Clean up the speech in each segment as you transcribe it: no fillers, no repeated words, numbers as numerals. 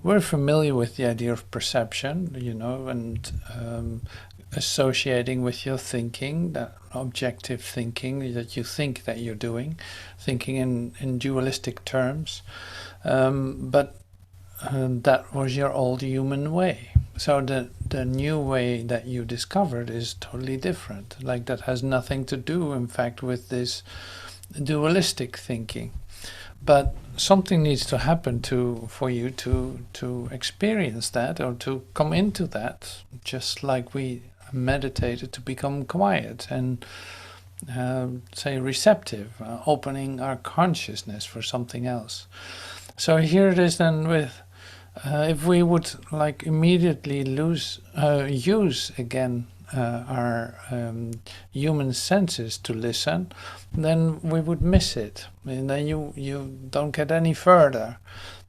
we're familiar with the idea of perception, and associating with your thinking, that objective thinking that you think that you're doing, thinking in dualistic terms. But that was your old human way. So the new way that you discovered is totally different. Like, that has nothing to do, in fact, with this dualistic thinking. But something needs to happen for you to experience that, or to come into that, just like we meditated to become quiet and say receptive, opening our consciousness for something else. So here it is then with if we would like immediately use again our human senses to listen, then we would miss it, and then you don't get any further.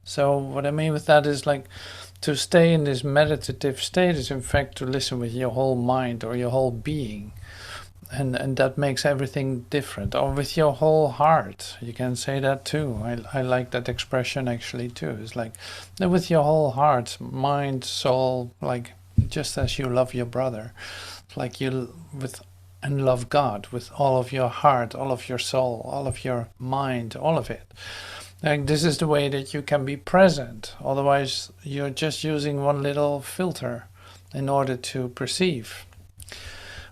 So what I mean with that is, like, to stay in this meditative state is in fact to listen with your whole mind or your whole being. And that makes everything different. Or with your whole heart, you can say that too. I like that expression actually too. It's like with your whole heart, mind, soul, like just as you love your brother, like and love God with all of your heart, all of your soul, all of your mind, all of it. Like, this is the way that you can be present. Otherwise, you're just using one little filter in order to perceive.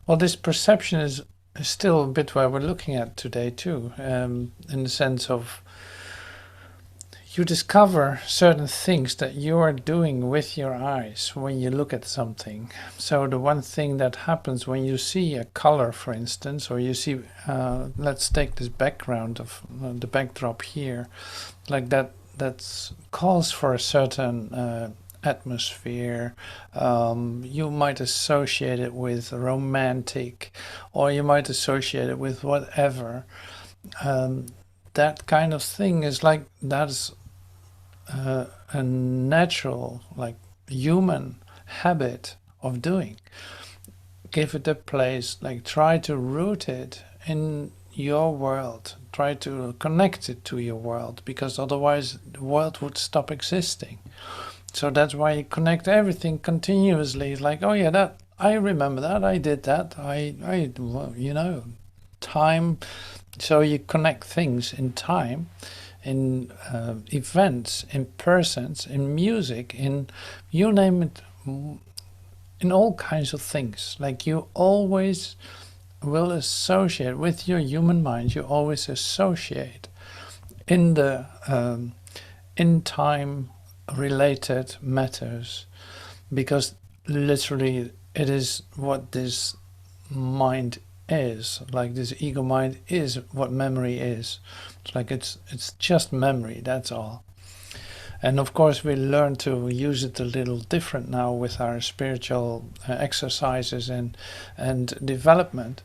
Well, this perception is still a bit where we're looking at today too, in the sense of you discover certain things that you are doing with your eyes when you look at something. So the one thing that happens when you see a color, for instance, or you see, let's take this background of the backdrop here, like that calls for a certain atmosphere. You might associate it with romantic, or you might associate it with whatever. That kind of thing is like, that's a natural, like, human habit of doing. Give it a place, like, try to root it in your world, try to connect it to your world, because otherwise the world would stop existing. So that's why you connect everything continuously. It's like, oh yeah, that I remember that, I did that, time. So you connect things in time, in events, in persons, in music, in you name it, in all kinds of things. Like, you always will associate with your human mind. You always associate in the in time related matters, because literally it is what this mind is. Like, this ego mind is what memory is. It's like it's just memory, that's all. And of course we learn to use it a little different now with our spiritual exercises and development.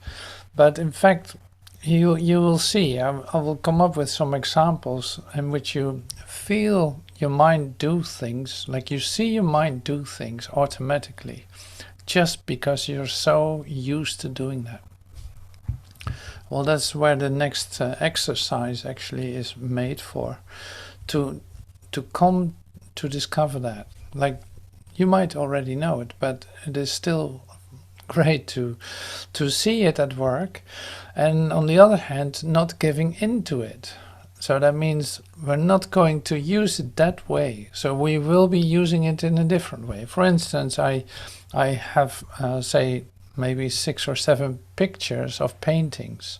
But in fact, you will see, I will come up with some examples in which you feel your mind do things, like you see your mind do things automatically, just because you're so used to doing that. Well, that's where the next exercise actually is made for, to come to discover that. Like, you might already know it, but it is still great to see it at work, and on the other hand, not giving into it. So that means we're not going to use it that way. So we will be using it in a different way. For instance, I have say maybe 6 or 7 pictures of paintings.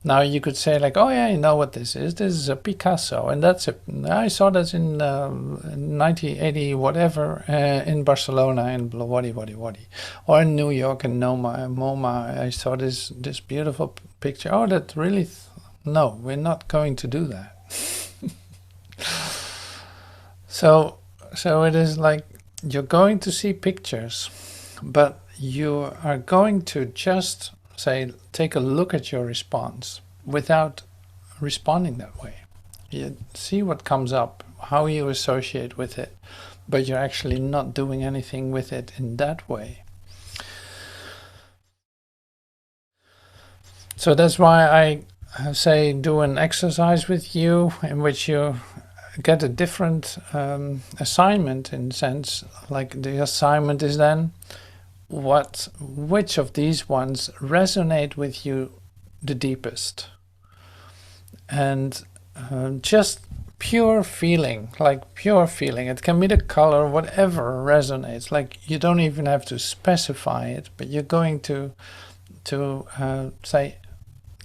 Now you could say, like, oh yeah, you know what this is. This is a Picasso, and that's it. I saw that in 1980 whatever in Barcelona, in wadi, or in New York in MoMA. I saw this beautiful picture. Oh, that really. No, we're not going to do that. So it is like, you're going to see pictures, but you are going to just say, take a look at your response without responding that way. You see what comes up, how you associate with it, but you're actually not doing anything with it in that way. So that's why I say, do an exercise with you in which you get a different assignment, in sense, like the assignment is then which of these ones resonate with you the deepest, and just pure feeling, like pure feeling. It can be the color, whatever resonates. Like you don't even have to specify it, but you're going to say,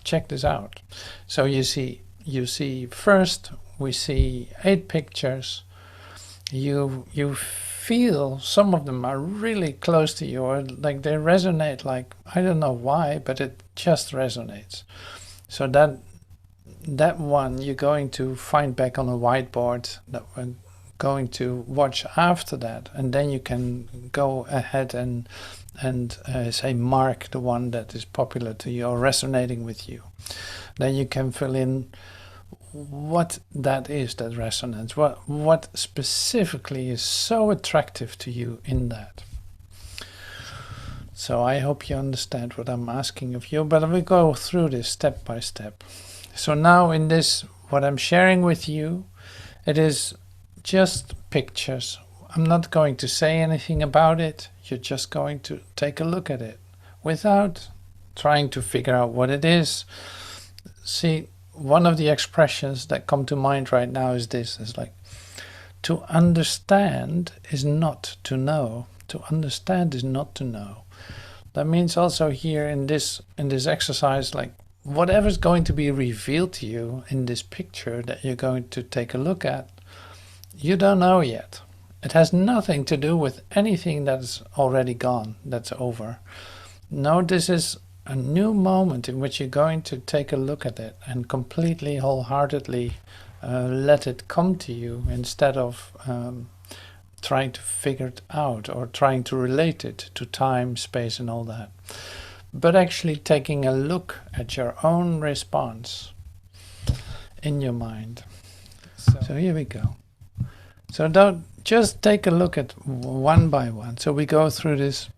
check this out. So you see first we see 8 pictures. You feel some of them are really close to you, or like they resonate, like I don't know why, but it just resonates. So that one you're going to find back on a whiteboard, that we're going to watch after that, and then you can go ahead and say mark the one that is popular to you or resonating with you. Then you can fill in what that is, that resonance, what specifically is so attractive to you in that. So I hope you understand what I'm asking of you, but we go through this step by step. So now in this, what I'm sharing with you, it is just pictures. I'm not going to say anything about it. You're just going to take a look at it without trying to figure out what it is. See, one of the expressions that come to mind right now is this. It's like, to understand is not to know. To understand is not to know. That means also here in this exercise, like whatever's going to be revealed to you in this picture that you're going to take a look at, you don't know yet. It has nothing to do with anything that's already gone, that's over. No, this is a new moment in which you're going to take a look at it and completely, wholeheartedly let it come to you, instead of trying to figure it out or trying to relate it to time, space, and all that. But actually taking a look at your own response in your mind. So here we go. So don't just take a look at one by one. So we go through this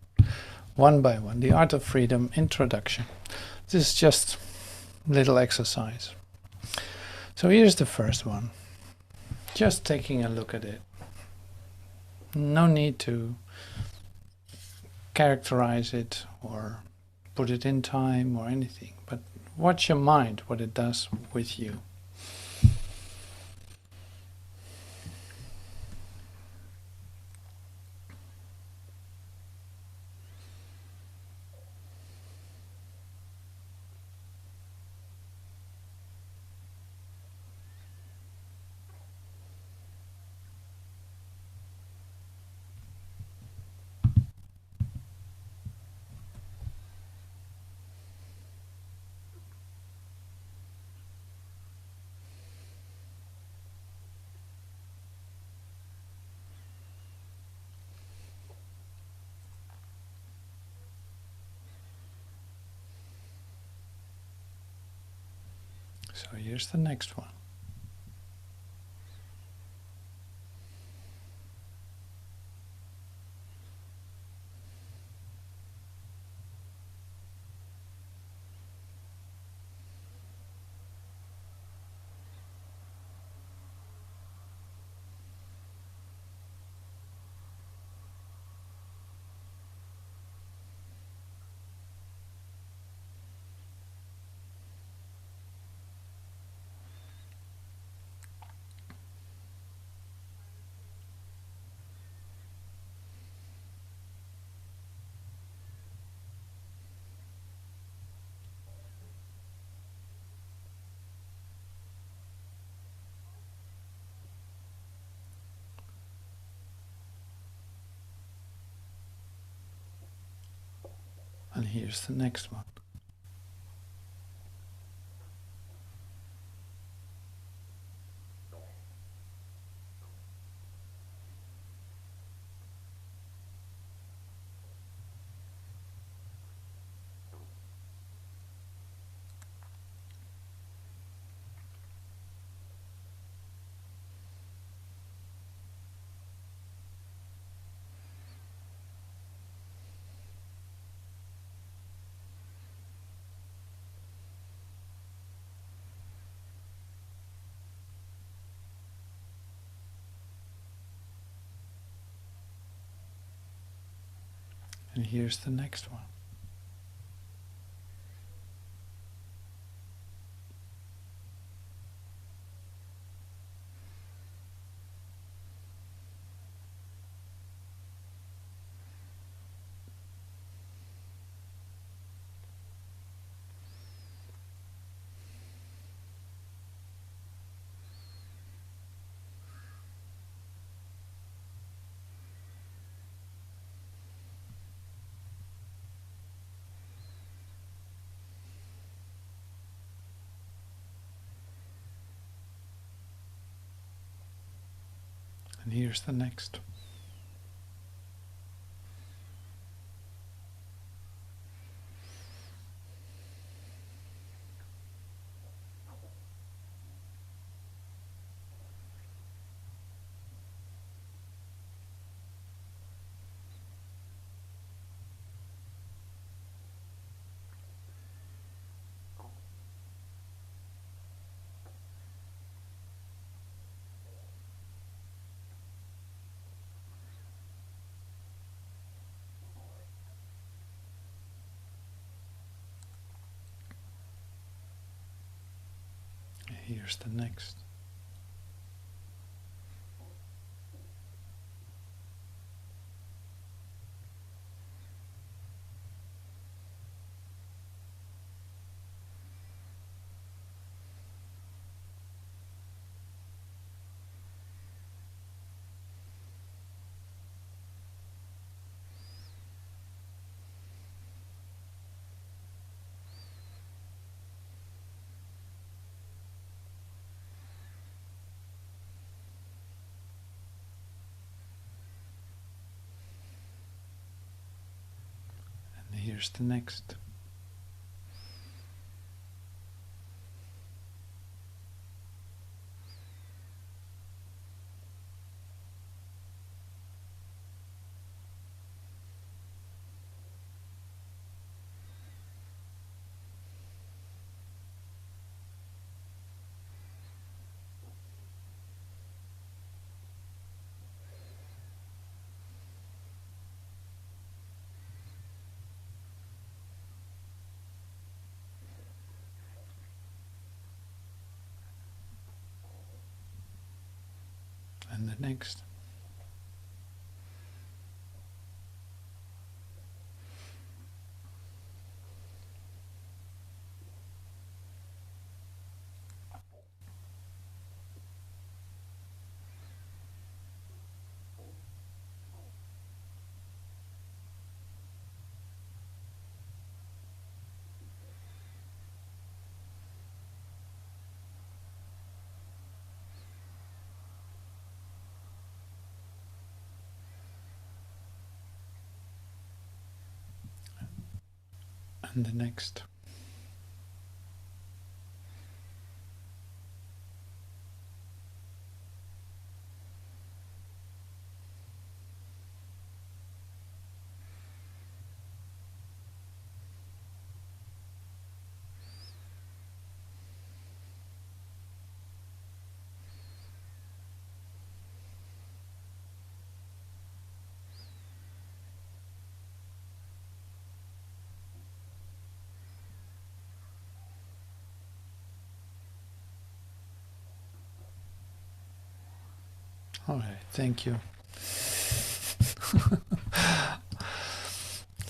one by one. The Art of Freedom Introduction. This is just a little exercise. So here's the first one. Just taking a look at it. No need to characterize it or put it in time or anything, but watch your mind, what it does with you. So here's the next one. And here's the next one. And here's the next one. And here's the next. And here's the next. And here's the next. And the next. And the next. All right, thank you.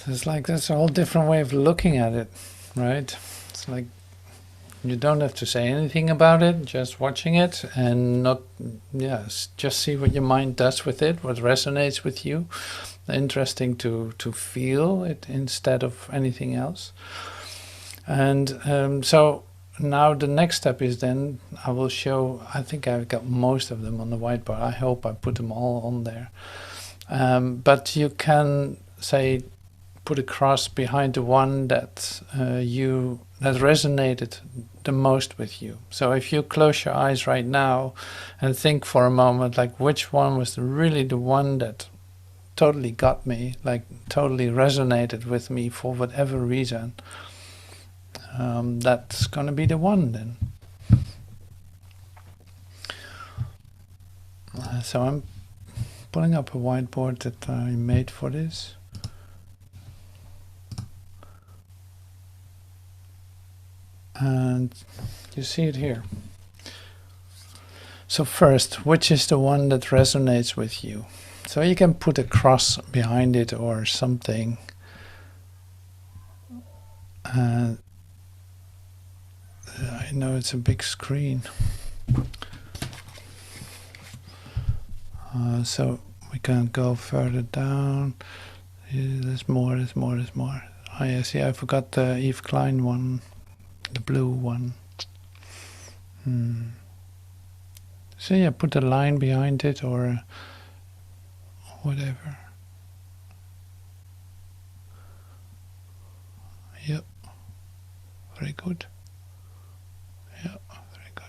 It's like that's a whole different way of looking at it, right? It's like you don't have to say anything about it, just watching it and not, yes, just see what your mind does with it, what resonates with you. Interesting to feel it instead of anything else. And so now the next step is then I will show, I think I've got most of them on the whiteboard. I hope I put them all on there. But you can say, put a cross behind the one that that resonated the most with you. So if you close your eyes right now and think for a moment, like which one was really the one that totally got me, like totally resonated with me for whatever reason, that's going to be the one then. So I'm pulling up a whiteboard that I made for this. And you see it here. So first, which is the one that resonates with you? So you can put a cross behind it or something. I know it's a big screen. So we can go further down. There's more. Oh yeah, see, I forgot the Eve Klein one, the blue one. So yeah, put a line behind it or whatever. Yep, very good. Yeah, very good.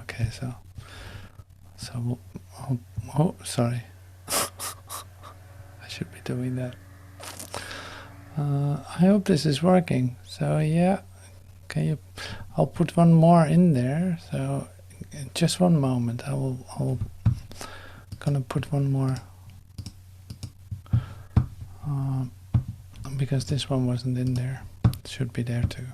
Okay, so oh, sorry. I should be doing that. I hope this is working. So yeah, I'll put one more in there. So just one moment. I'll gonna put one more because this one wasn't in there. It should be there too.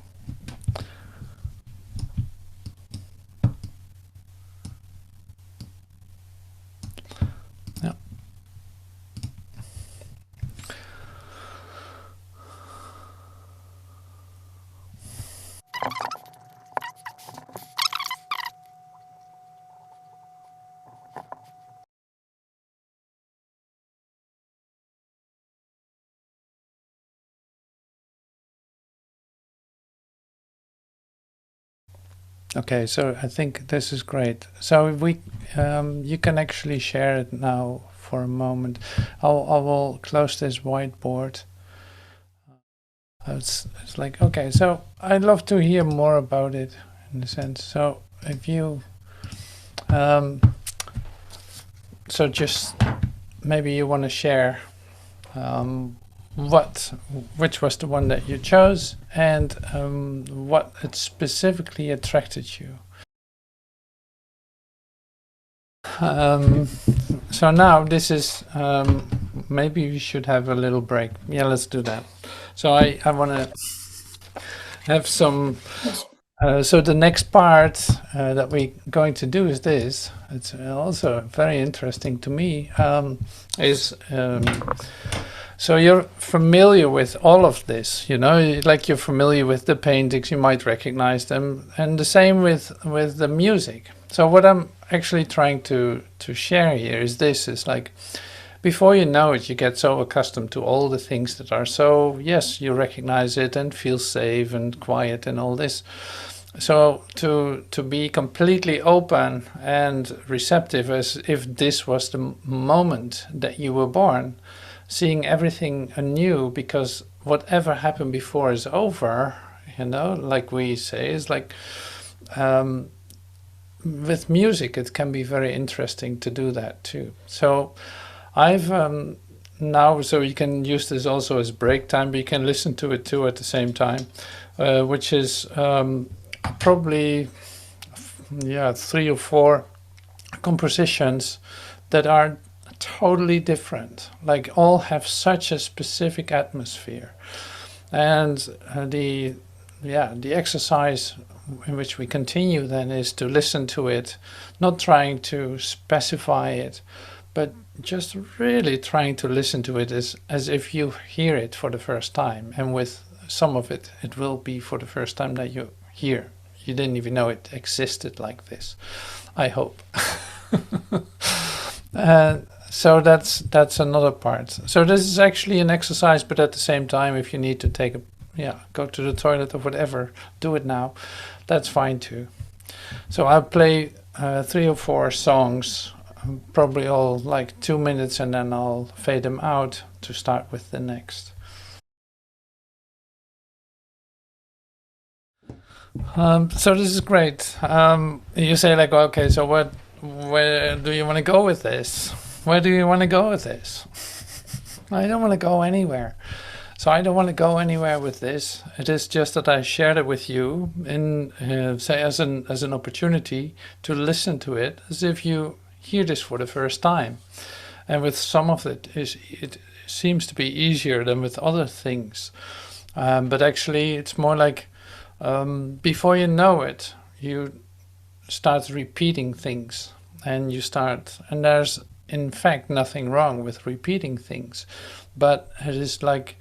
Okay, so I think this is great. So if you can actually share it now for a moment. I will close this whiteboard. It's like, okay, so I'd love to hear more about it in a sense. So if you, so just maybe you want to share which was the one that you chose and what it specifically attracted you. So now this is maybe we should have a little break. Yeah, let's do that. So I want to have some. So the next part that we're going to do is this. It's also very interesting to me. So you're familiar with all of this, you know, like you're familiar with the paintings, you might recognize them, and the same with the music. So what I'm actually trying to share here is this: is like, before you know it, you get so accustomed to all the things that are so, yes, you recognize it and feel safe and quiet and all this. So to be completely open and receptive, as if this was the moment that you were born, seeing everything anew, because whatever happened before is over, you know, like we say, is like with music, it can be very interesting to do that too. So I've now, so you can use this also as break time, but you can listen to it too at the same time, which is probably 3 or 4 compositions that are totally different, like all have such a specific atmosphere. And the exercise in which we continue then is to listen to it, not trying to specify it, but just really trying to listen to it as if you hear it for the first time. And with some of it, it will be for the first time that you hear. You didn't even know it existed like this, I hope. So that's another part. So this is actually an exercise, but at the same time, if you need to take go to the toilet or whatever, do it now. That's fine too. So I'll play 3 or 4 songs, probably all like 2 minutes, and then I'll fade them out to start with the next. So this is great. You say like, okay, so where do you want to go with this? Where do you want to go with this? I don't want to go anywhere. So I don't want to go anywhere with this. It is just that I shared it with you in, say, as an opportunity to listen to it, as if you hear this for the first time. And with some of it seems to be easier than with other things. But actually, it's more like before you know it, you start repeating things, and and there's in fact nothing wrong with repeating things, but it is like,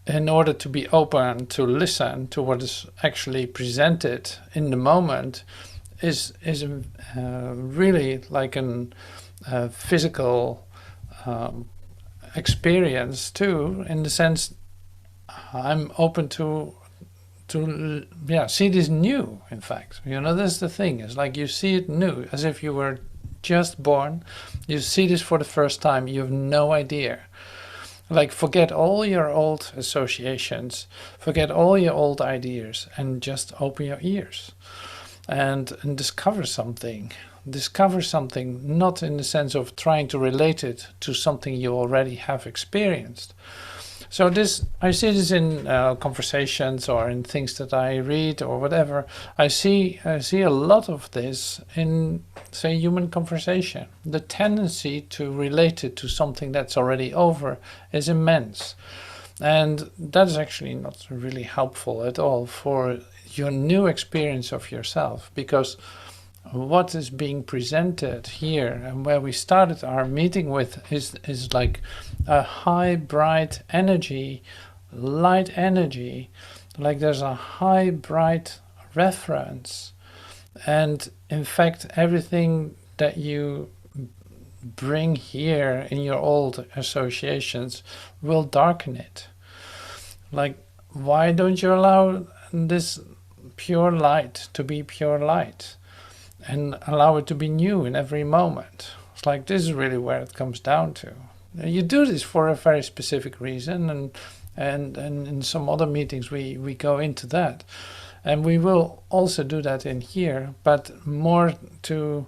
in order to be open to listen to what is actually presented in the moment, is really like a physical experience too, in the sense I'm open to see this new. In fact, that's the thing. It's like you see it new, as if you were just born. You see this for the first time. You have no idea. Like, forget all your old associations, forget all your old ideas, and just open your ears and discover something. Discover something, not in the sense of trying to relate it to something you already have experienced. So I see this in conversations or in things that I read or whatever. I see a lot of this in, say, human conversation. The tendency to relate it to something that's already over is immense. And that is actually not really helpful at all for your new experience of yourself, because what is being presented here and where we started our meeting with is like a high, bright energy, light energy. Like there's a high, bright reference. And in fact, everything that you bring here in your old associations will darken it. Like, why don't you allow this pure light to be pure light? And allow it to be new in every moment. It's like, this is really where it comes down to. You do this for a very specific reason, and in some other meetings we go into that. And we will also do that in here, but more to,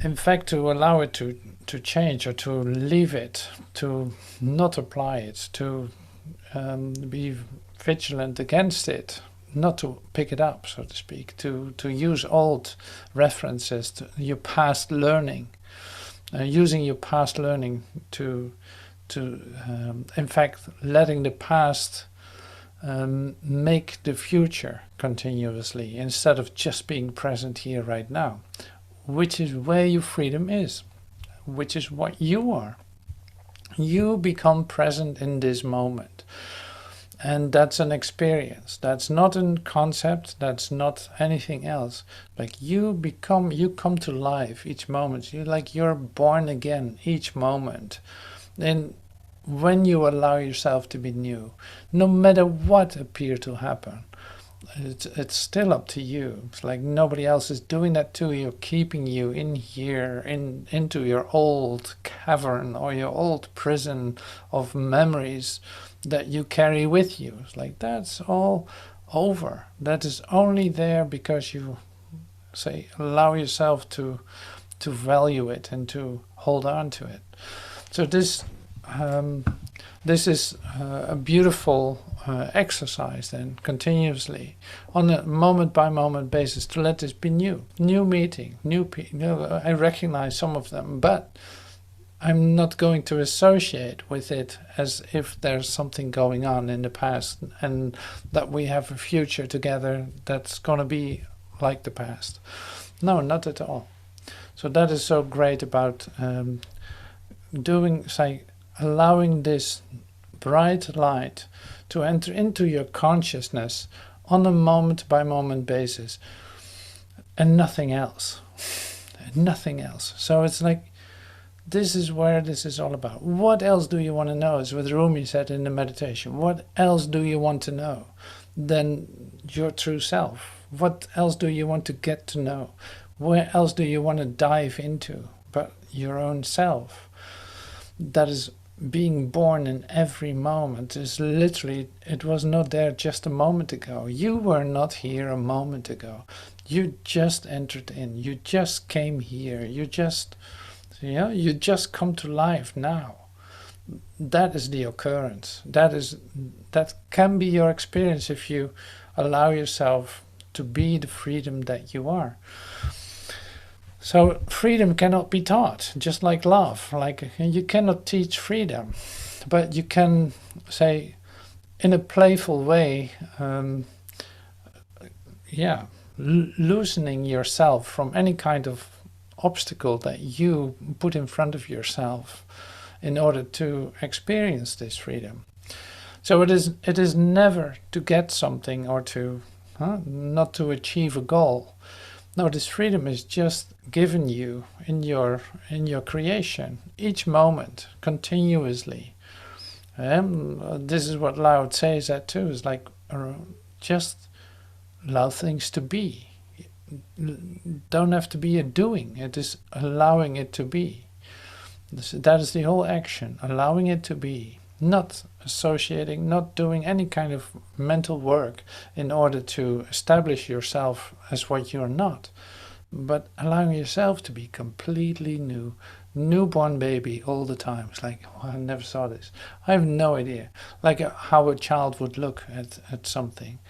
in fact, to allow it to change, or to leave it, to not apply it, to be vigilant against it, not to pick it up, so to speak, to use old references, to your past learning, using your past learning to in fact, letting the past make the future continuously, instead of just being present here right now, which is where your freedom is, which is what you are. You become present in this moment. And that's an experience. That's not a concept. That's not anything else. Like, you come to life each moment. You're born again each moment. And when you allow yourself to be new, no matter what appears to happen, it's still up to you. It's like nobody else is doing that to you, keeping you in here, into your old cavern or your old prison of memories that you carry with you. It's like, that's all over. That is only there because you, say, allow yourself to value it and to hold on to it. So this is a beautiful exercise then, continuously, on a moment by moment basis, to let this be new meeting, new people. I recognize some of them, but I'm not going to associate with it as if there's something going on in the past and that we have a future together that's going to be like the past. No, not at all. So that is so great about allowing this bright light to enter into your consciousness on a moment by moment basis, and nothing else. Nothing else. So it's like, this is where this is all about. What else do you want to know? As with Rumi said in the meditation, what else do you want to know than your true self? What else do you want to get to know? Where else do you want to dive into but your own self? That is being born in every moment. Is literally, it was not there just a moment ago. You were not here a moment ago. You just entered in. You just came here. You just come to life now. That is the occurrence. That can be your experience if you allow yourself to be the freedom that you are. So freedom cannot be taught, just like love. Like, you cannot teach freedom, but you can say, in a playful way, loosening yourself from any kind of obstacle that you put in front of yourself in order to experience this freedom. So it is never to get something or to not to achieve a goal. No, this freedom is just given you in your creation, each moment, continuously. This is what Lao Tse said too. Is like, just allow things to be. Don't have to be a doing. It is allowing it to be. That is the whole action, allowing it to be. Not associating, not doing any kind of mental work in order to establish yourself as what you're not, but allowing yourself to be completely new, newborn baby all the time. It's like, oh, I never saw this. I have no idea, like how a child would look at something.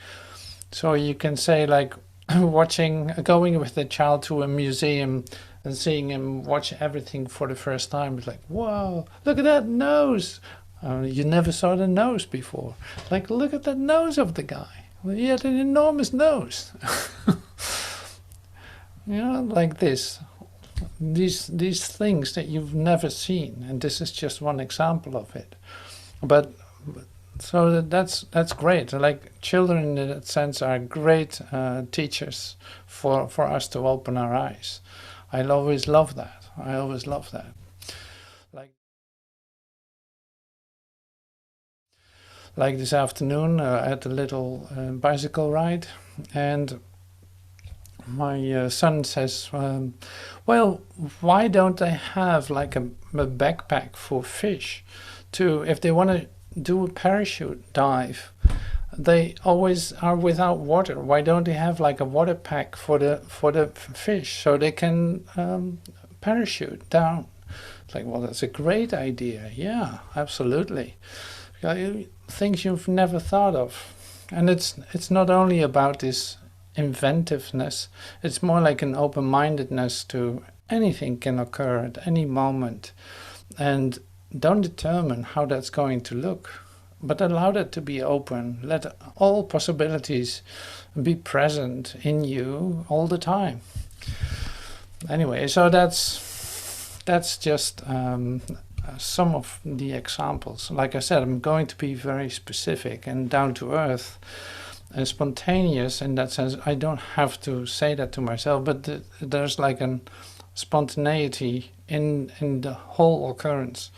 So you can say, like, going with the child to a museum and seeing him watch everything for the first time. It's like, whoa, look at that nose. You never saw the nose before. Like, look at the nose of the guy. Well, he had an enormous nose. Like this. These things that you've never seen. And this is just one example of it. But so that's great. Like, children in that sense are great teachers for us to open our eyes. I always love that. Like this afternoon, I had a little bicycle ride, and my son says, well, why don't they have like a backpack for fish if they want to do a parachute dive? They always are without water. Why don't they have like a water pack for the fish so they can parachute down? It's like, well, that's a great idea. Yeah, absolutely. Things you've never thought of. And it's not only about this inventiveness, it's more like an open-mindedness to anything can occur at any moment. And don't determine how that's going to look, but allow that to be open. Let all possibilities be present in you all the time. Anyway, so that's just some of the examples. Like I said, I'm going to be very specific and down to earth and spontaneous in that sense. I don't have to say that to myself, but there's like a spontaneity in the whole occurrence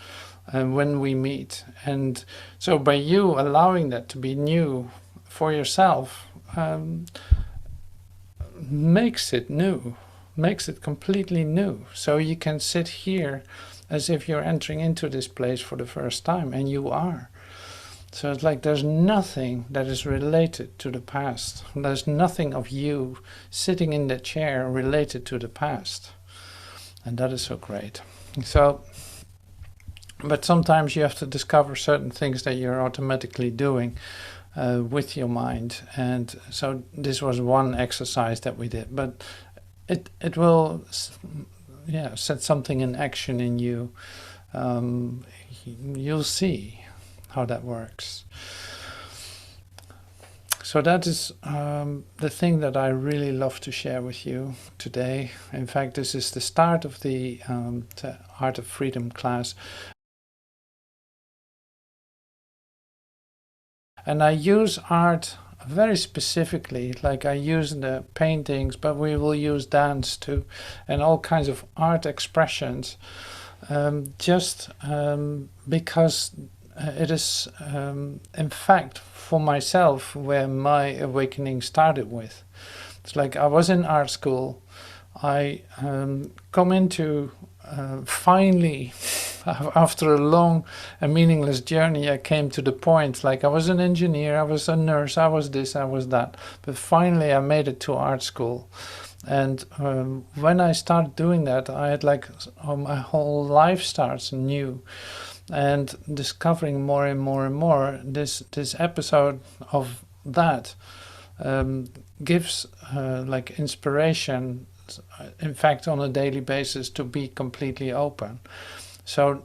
when we meet. And so by you allowing that to be new for yourself, makes it new, makes it completely new. So you can sit here as if you're entering into this place for the first time, and you are. So it's like there's nothing that is related to the past. There's nothing of you sitting in the chair related to the past. And that is so great. So, but sometimes you have to discover certain things that you're automatically doing with your mind. And so this was one exercise that we did. But it will set something in action in you. You'll see how that works. So that is the thing that I really love to share with you today. In fact, this is the start of the Art of Freedom class. And I use art very specifically, like I use the paintings, but we will use dance too, and all kinds of art expressions, because it is, in fact, for myself, where my awakening started with. It's like I was in art school, I come into finally, after a long and meaningless journey, I came to the point, like I was an engineer, I was a nurse, I was this, I was that, but finally I made it to art school. And when I started doing that, I had like my whole life starts anew, and discovering more and more and more. This episode of that gives like inspiration, in fact, on a daily basis, to be completely open. So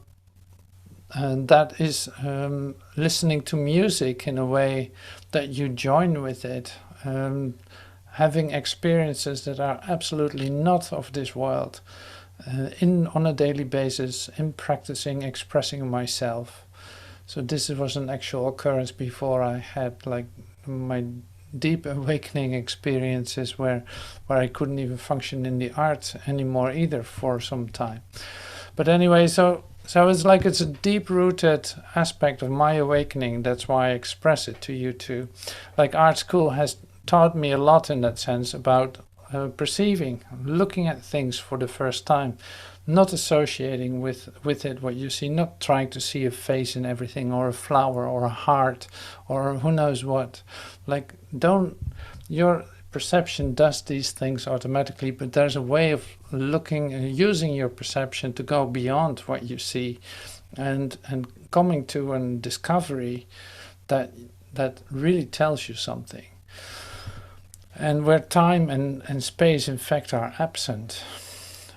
and that is listening to music in a way that you join with it, having experiences that are absolutely not of this world, in on a daily basis, in practicing expressing myself. So this was an actual occurrence before I had like my deep awakening experiences where I couldn't even function in the art anymore either for some time. But anyway, so it's like it's a deep-rooted aspect of my awakening. That's why I express it to you too. Like art school has taught me a lot in that sense about perceiving, looking at things for the first time, not associating with it what you see, not trying to see a face in everything, or a flower, or a heart, or who knows what. Like, don't, your perception does these things automatically, but there's a way of looking and using your perception to go beyond what you see, and coming to a discovery that really tells you something. And where time and space in fact are absent.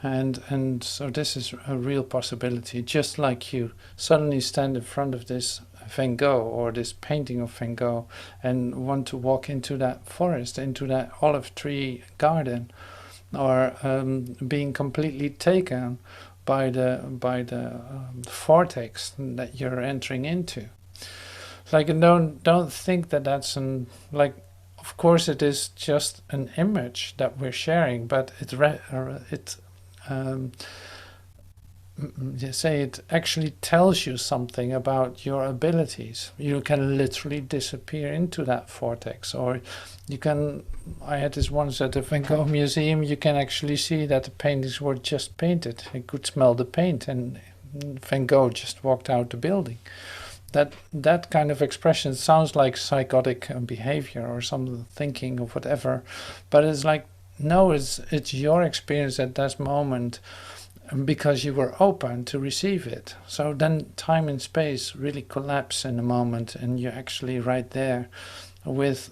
And so this is a real possibility. Just like you suddenly stand in front of this Van Gogh or this painting of Van Gogh and want to walk into that forest, into that olive tree garden, or being completely taken by the vortex that you're entering into. Like, and don't think that that's an, like, of course it is just an image that we're sharing, but it actually tells you something about your abilities. You can literally disappear into that vortex, or you can, I had this once at the Van Gogh Museum, you can actually see that the paintings were just painted. You could smell the paint, and Van Gogh just walked out the building. That kind of expression sounds like psychotic behavior or some thinking or whatever, but it's like, no, it's your experience at that moment, because you were open to receive it. So then time and space really collapse in a moment, and you're actually right there with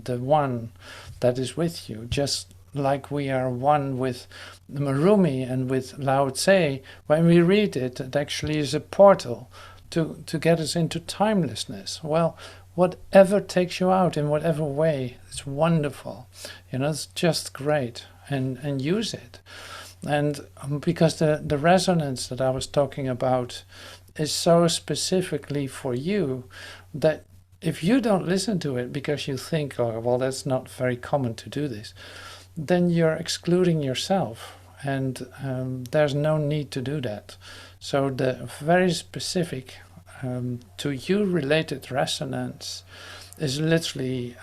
the one that is with you, just like we are one with Marumi and with Lao Tse. When we read it, it actually is a portal to get us into timelessness. Well, whatever takes you out in whatever way, it's wonderful. It's just great, and use it. And because the resonance that I was talking about is so specifically for you, that if you don't listen to it because you think, oh, well, that's not very common to do this, then you're excluding yourself, and there's no need to do that. So the very specific to you related resonance is literally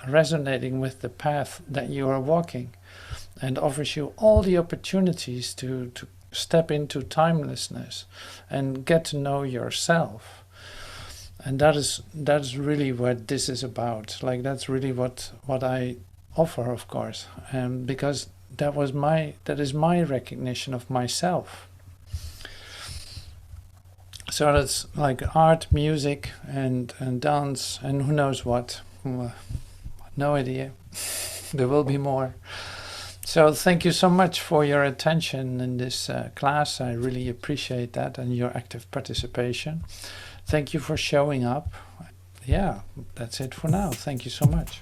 resonating with the path that you are walking, and offers you all the opportunities to step into timelessness and get to know yourself. And that is really what this is about. Like, that's really what I offer, of course, because that is my recognition of myself. So that's like art, music, and dance, and who knows what. No idea. There will be more. So thank you so much for your attention in this class. I really appreciate that, and your active participation. Thank you for showing up. Yeah, that's it for now. Thank you so much.